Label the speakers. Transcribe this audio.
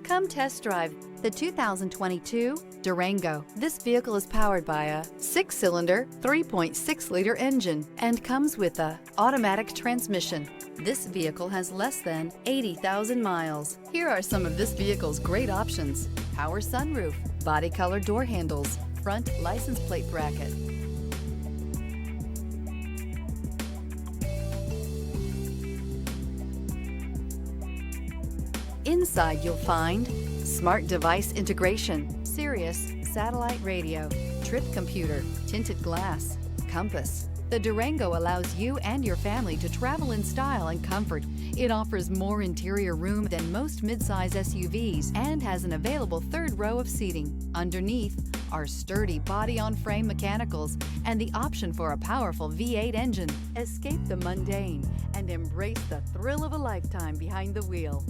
Speaker 1: Come test drive the 2022 Durango. This vehicle is powered by a 6-cylinder, 3.6-liter engine and comes with a automatic transmission. This vehicle has less than 80,000 miles. Here are some of this vehicle's great options: power sunroof, body color door handles, front license plate bracket, inside you'll find smart device integration, Sirius satellite radio, trip computer, tinted glass, compass. The Durango allows you and your family to travel in style and comfort. It offers more interior room than most midsize SUVs and has an available third row of seating. Underneath are sturdy body-on-frame mechanicals and the option for a powerful V8 engine. Escape the mundane and embrace the thrill of a lifetime behind the wheel.